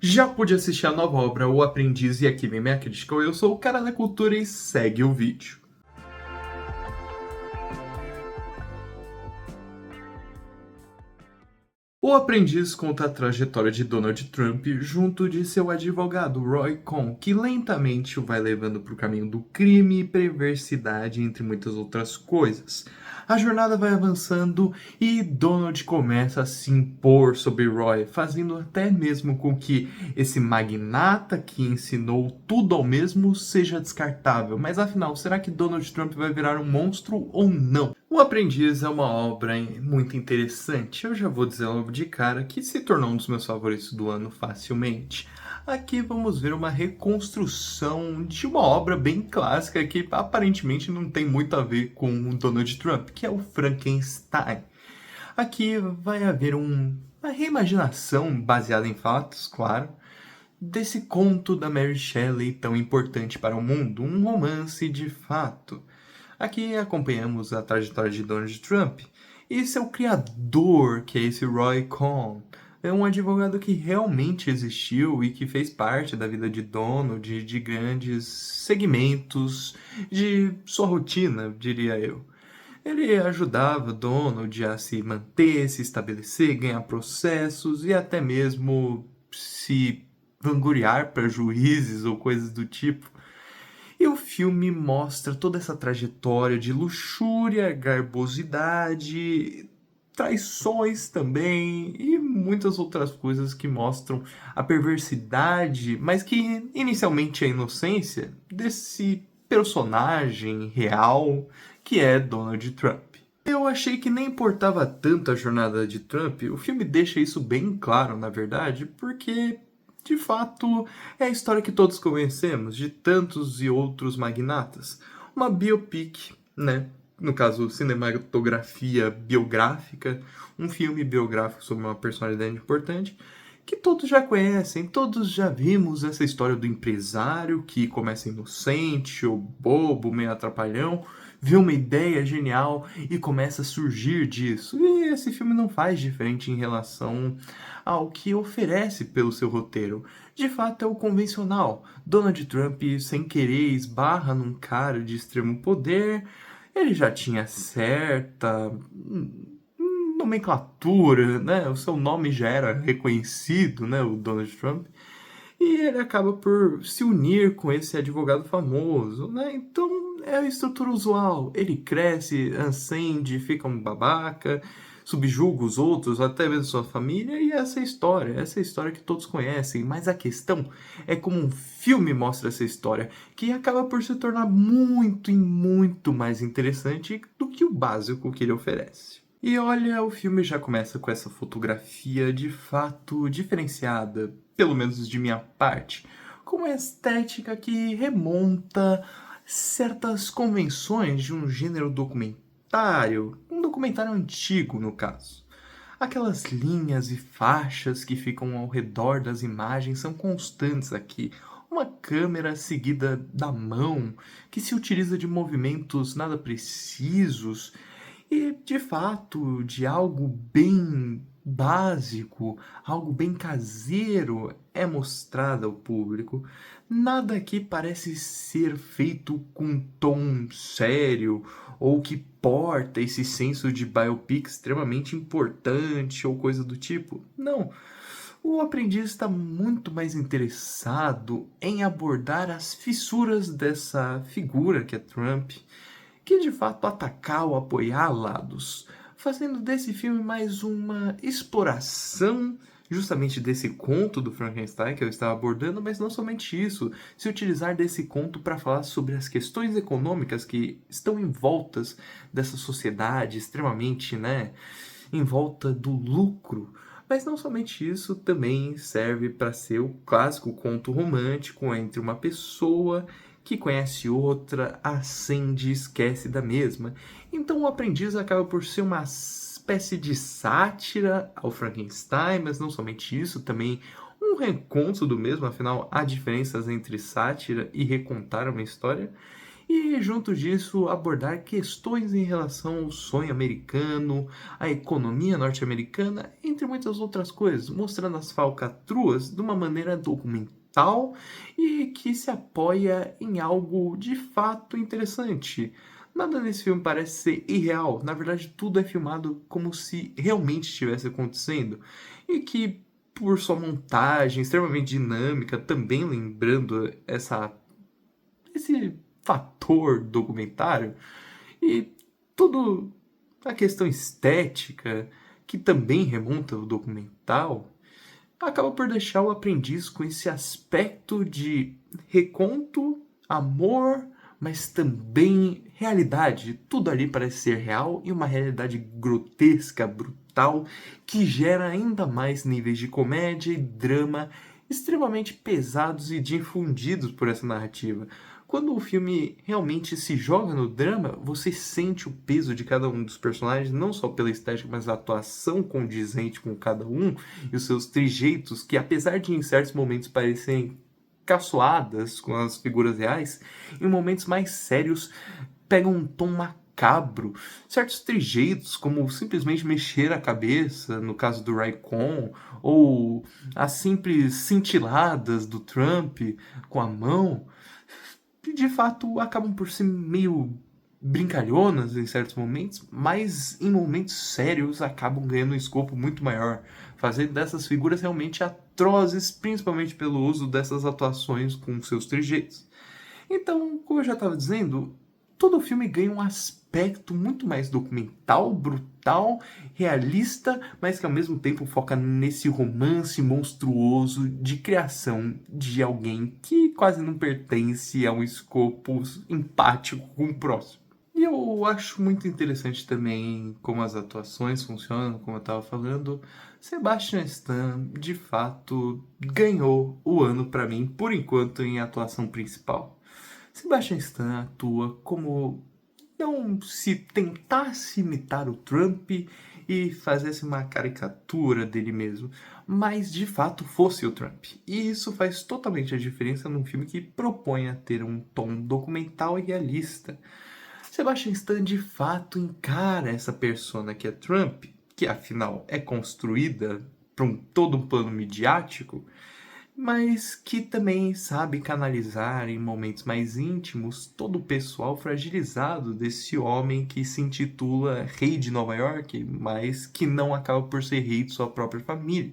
Já pude assistir a nova obra O Aprendiz e aqui vem minha crítica. Eu sou o cara da cultura e segue o vídeo. O Aprendiz conta a trajetória de Donald Trump junto de seu advogado Roy Cohn, que lentamente o vai levando para o caminho do crime e perversidade, entre muitas outras coisas. A jornada vai avançando e Donald começa a se impor sobre Roy, fazendo até mesmo com que esse magnata que ensinou tudo ao mesmo seja descartável. Mas afinal, será que Donald Trump vai virar um monstro ou não? O Aprendiz é uma obra muito interessante. Eu já vou dizer logo de cara que se tornou um dos meus favoritos do ano facilmente. Aqui vamos ver uma reconstrução de uma obra bem clássica que aparentemente não tem muito a ver com o Donald Trump, que é o Frankenstein. Aqui vai haver uma reimaginação baseada em fatos, claro, desse conto da Mary Shelley tão importante para o mundo, um romance de fato. Aqui acompanhamos a trajetória de Donald Trump e seu criador, que é esse Roy Cohn. É um advogado que realmente existiu e que fez parte da vida de Donald, de grandes segmentos de sua rotina, diria eu. Ele ajudava Donald a se manter, se estabelecer, ganhar processos e até mesmo se vangloriar para juízes ou coisas do tipo. E o filme mostra toda essa trajetória de luxúria, garbosidade, traições também e muitas outras coisas que mostram a perversidade, mas que inicialmente é a inocência desse personagem real que é Donald Trump. Eu achei que nem importava tanto a jornada de Trump, o filme deixa isso bem claro, na verdade, porque de fato é a história que todos conhecemos de tantos e outros magnatas. Uma biopic, né? No caso, cinematografia biográfica, um filme biográfico sobre uma personalidade importante que todos já conhecem, todos já vimos essa história do empresário que começa inocente ou bobo, meio atrapalhão, vê uma ideia genial e começa a surgir disso. E esse filme não faz diferente em relação ao que oferece pelo seu roteiro. De fato, é o convencional. Donald Trump, sem querer, esbarra num cara de extremo poder. Ele já tinha certa nomenclatura, né? O seu nome já era reconhecido, né? O Donald Trump. E ele acaba por se unir com esse advogado famoso, né? Então é a estrutura usual. Ele cresce, ascende, fica um babaca, subjuga os outros, até mesmo sua família, e essa é a história que todos conhecem. Mas a questão é como um filme mostra essa história, que acaba por se tornar muito e muito mais interessante do que o básico que ele oferece. E olha, o filme já começa com essa fotografia de fato diferenciada, pelo menos de minha parte, com uma estética que remonta certas convenções de um gênero documentário, um documentário antigo no caso. Aquelas linhas e faixas que ficam ao redor das imagens são constantes aqui. Uma câmera seguida da mão, que se utiliza de movimentos nada precisos e, de fato, de algo bem básico, algo bem caseiro é mostrado ao público. Nada aqui parece ser feito com tom sério ou que porta esse senso de biopic extremamente importante ou coisa do tipo. Não. O aprendiz está muito mais interessado em abordar as fissuras dessa figura que é Trump, que de fato atacar ou apoiar lados, fazendo desse filme mais uma exploração justamente desse conto do Frankenstein que eu estava abordando, mas não somente isso, se utilizar desse conto para falar sobre as questões econômicas que estão em voltas dessa sociedade extremamente, né, em volta do lucro. Mas não somente isso, também serve para ser o clássico conto romântico entre uma pessoa que conhece outra, acende e esquece da mesma. Então o aprendiz acaba por ser uma espécie de sátira ao Frankenstein, mas não somente isso, também um reconto do mesmo, afinal há diferenças entre sátira e recontar uma história. e, junto disso, abordar questões em relação ao sonho americano, à economia norte-americana, entre muitas outras coisas, mostrando as falcatruas de uma maneira documental e que se apoia em algo de fato interessante. Nada nesse filme parece ser irreal, na verdade, tudo é filmado como se realmente estivesse acontecendo, e que, por sua montagem extremamente dinâmica, também lembrando esse fator documentário, e tudo a questão estética, que também remonta ao documental, acaba por deixar o aprendiz com esse aspecto de reconto, amor, mas também realidade. Tudo ali parece ser real e uma realidade grotesca, brutal, que gera ainda mais níveis de comédia e drama extremamente pesados e difundidos por essa narrativa. Quando o filme realmente se joga no drama, você sente o peso de cada um dos personagens, não só pela estética, mas a atuação condizente com cada um e os seus trejeitos, que apesar de em certos momentos parecerem caçoadas com as figuras reais, em momentos mais sérios pegam um tom macabro. Certos trejeitos, como simplesmente mexer a cabeça, no caso do Raikkonen, ou as simples cintiladas do Trump com a mão, que de fato acabam por ser meio brincalhonas em certos momentos, mas em momentos sérios acabam ganhando um escopo muito maior, fazendo dessas figuras realmente atrozes, principalmente pelo uso dessas atuações com seus trejeitos. Então, como eu já estava dizendo, todo o filme ganha um aspecto muito mais documental, brutal, realista, mas que ao mesmo tempo foca nesse romance monstruoso de criação de alguém que quase não pertence a um escopo empático com o próximo. E eu acho muito interessante também como as atuações funcionam, como eu estava falando. Sebastian Stan, de fato, ganhou o ano para mim, por enquanto, em atuação principal. Sebastian Stan atua como não se tentasse imitar o Trump e fizesse uma caricatura dele mesmo, mas de fato fosse o Trump. E isso faz totalmente a diferença num filme que propõe a ter um tom documental e realista. Sebastian Stan de fato encara essa persona que é Trump, que afinal é construída para todo um plano midiático, mas que também sabe canalizar em momentos mais íntimos todo o pessoal fragilizado desse homem que se intitula Rei de Nova York, mas que não acaba por ser rei de sua própria família.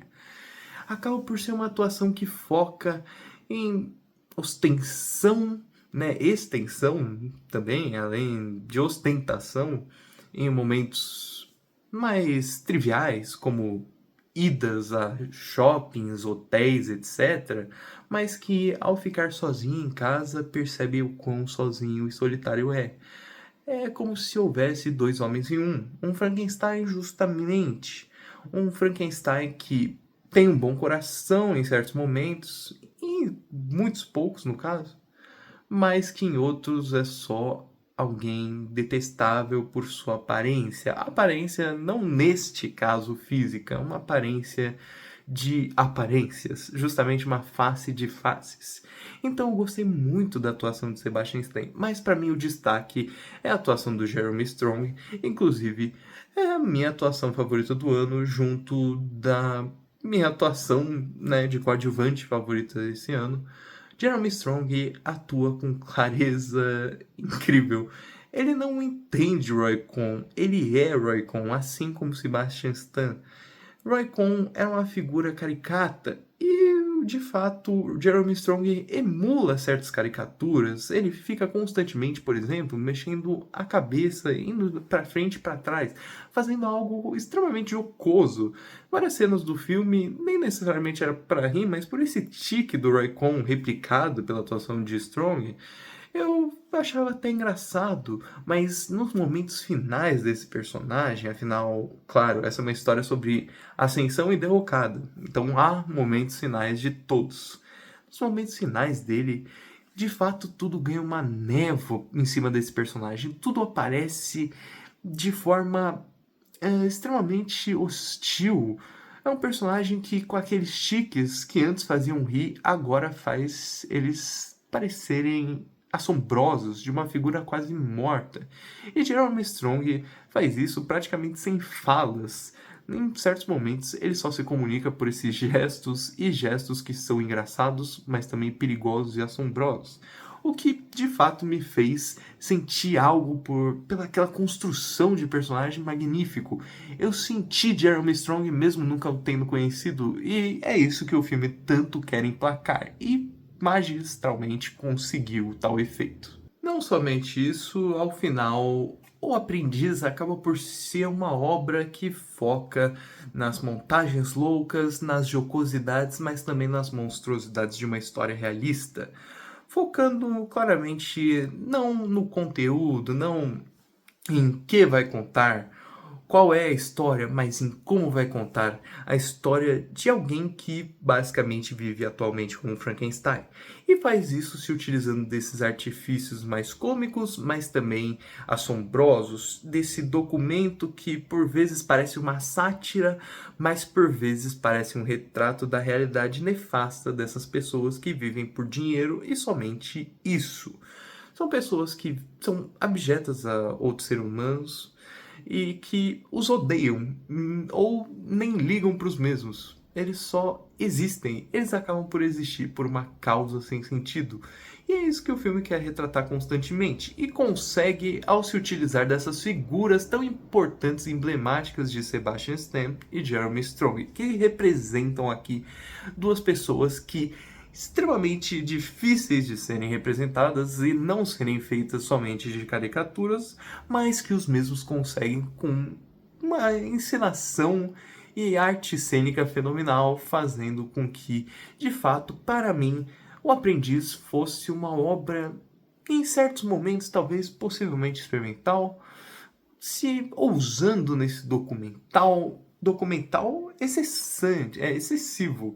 Acaba por ser uma atuação que foca em ostentação, né, extensão também, além de ostentação, em momentos mais triviais, como idas a shoppings, hotéis, etc., mas que ao ficar sozinho em casa percebe o quão sozinho e solitário é. É como se houvesse dois homens em um Frankenstein justamente, um Frankenstein que tem um bom coração em certos momentos, e muitos poucos no caso, mas que em outros é só alguém detestável por sua aparência. Aparência não neste caso física, uma aparência de aparências, justamente uma face de faces. Então eu gostei muito da atuação de Sebastian Stan, mas para mim o destaque é a atuação do Jeremy Strong, inclusive é a minha atuação favorita do ano, junto da minha atuação, né, de coadjuvante favorita desse ano. Jeremy Strong atua com clareza incrível. Ele não entende Roy Cohn, ele é Roy Cohn, assim como Sebastian Stan. Roy Cohn é uma figura caricata e, de fato, Jeremy Strong emula certas caricaturas. Ele fica constantemente, por exemplo, mexendo a cabeça, indo para frente e para trás, fazendo algo extremamente jocoso. Várias cenas do filme nem necessariamente era para rir, mas por esse tique do Roy Cohn replicado pela atuação de Strong, eu achava até engraçado, mas nos momentos finais desse personagem, afinal, claro, essa é uma história sobre ascensão e derrocada, então há momentos finais de todos. Nos momentos finais dele, de fato, tudo ganha uma névoa em cima desse personagem, tudo aparece de forma extremamente hostil. É um personagem que, com aqueles tiques que antes faziam rir, agora faz eles parecerem assombrosos de uma figura quase morta. E Jeremy Strong faz isso praticamente sem falas. Em certos momentos, ele só se comunica por esses gestos e gestos que são engraçados, mas também perigosos e assombrosos. O que de fato me fez sentir algo pelaquela construção de personagem magnífico. Eu senti Jeremy Strong mesmo nunca o tendo conhecido, e é isso que o filme tanto quer emplacar, e magistralmente conseguiu tal efeito. Não somente isso, ao final, O Aprendiz acaba por ser uma obra que foca nas montagens loucas, nas jocosidades, mas também nas monstruosidades de uma história realista, focando claramente não no conteúdo, não em que vai contar, qual é a história, mas em como vai contar a história de alguém que basicamente vive atualmente como Frankenstein. E faz isso se utilizando desses artifícios mais cômicos, mas também assombrosos, desse documento que por vezes parece uma sátira, mas por vezes parece um retrato da realidade nefasta dessas pessoas que vivem por dinheiro e somente isso. São pessoas que são abjetas a outros seres humanos e que os odeiam ou nem ligam para os mesmos. Eles só existem, eles acabam por existir por uma causa sem sentido. E é isso que o filme quer retratar constantemente, e consegue ao se utilizar dessas figuras tão importantes e emblemáticas de Sebastian Stan e Jeremy Strong, que representam aqui duas pessoas que extremamente difíceis de serem representadas e não serem feitas somente de caricaturas, mas que os mesmos conseguem com uma encenação e arte cênica fenomenal, fazendo com que, de fato, para mim, O Aprendiz fosse uma obra, em certos momentos, talvez possivelmente experimental, se ousando nesse documental excessivo,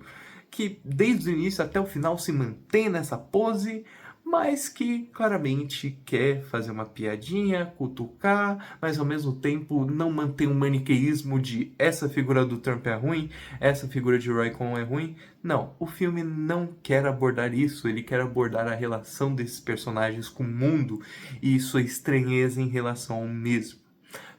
que desde o início até o final se mantém nessa pose, mas que claramente quer fazer uma piadinha, cutucar, mas ao mesmo tempo não mantém um maniqueísmo de essa figura do Trump é ruim, essa figura de Roy Cohn é ruim. Não, o filme não quer abordar isso, ele quer abordar a relação desses personagens com o mundo e sua estranheza em relação ao mesmo,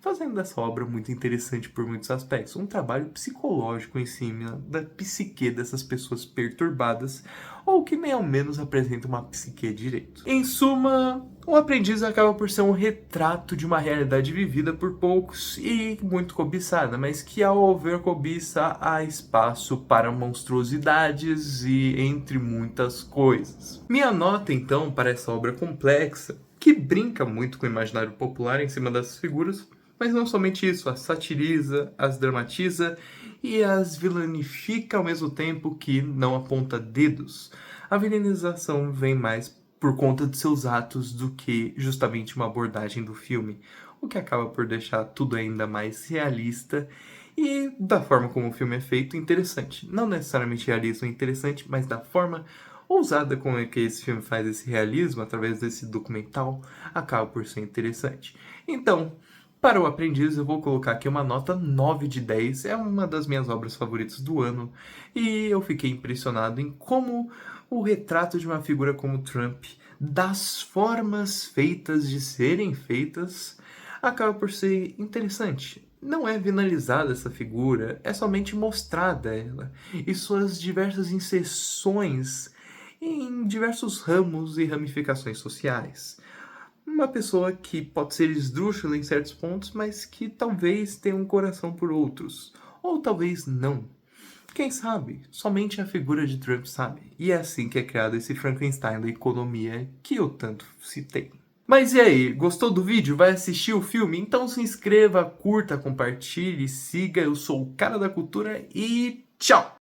fazendo dessa obra muito interessante por muitos aspectos. Um trabalho psicológico em cima da psique dessas pessoas perturbadas, ou que nem ao menos apresentam uma psique direito. Em suma, O Aprendiz acaba por ser um retrato de uma realidade vivida por poucos e muito cobiçada, mas que ao haver cobiça há espaço para monstruosidades e entre muitas coisas. Minha nota então para essa obra complexa, que brinca muito com o imaginário popular em cima dessas figuras, mas não somente isso, as satiriza, as dramatiza e as vilanifica ao mesmo tempo que não aponta dedos. A vilanização vem mais por conta de seus atos do que justamente uma abordagem do filme, o que acaba por deixar tudo ainda mais realista e, da forma como o filme é feito, interessante. Não necessariamente realismo é interessante, mas da forma ousada como é que esse filme faz esse realismo, através desse documental, acaba por ser interessante. Então, para O Aprendiz, eu vou colocar aqui uma nota 9 de 10. É uma das minhas obras favoritas do ano. E eu fiquei impressionado em como o retrato de uma figura como Trump, das formas feitas de serem feitas, acaba por ser interessante. Não é vinalizada essa figura, é somente mostrada ela e suas diversas inserções em diversos ramos e ramificações sociais. Uma pessoa que pode ser esdrúxula em certos pontos, mas que talvez tenha um coração por outros. Ou talvez não. Quem sabe? Somente a figura de Trump sabe. E é assim que é criado esse Frankenstein da economia que eu tanto citei. Mas e aí, gostou do vídeo? Vai assistir o filme? Então se inscreva, curta, compartilhe, siga. Eu sou o Cara da Cultura e tchau!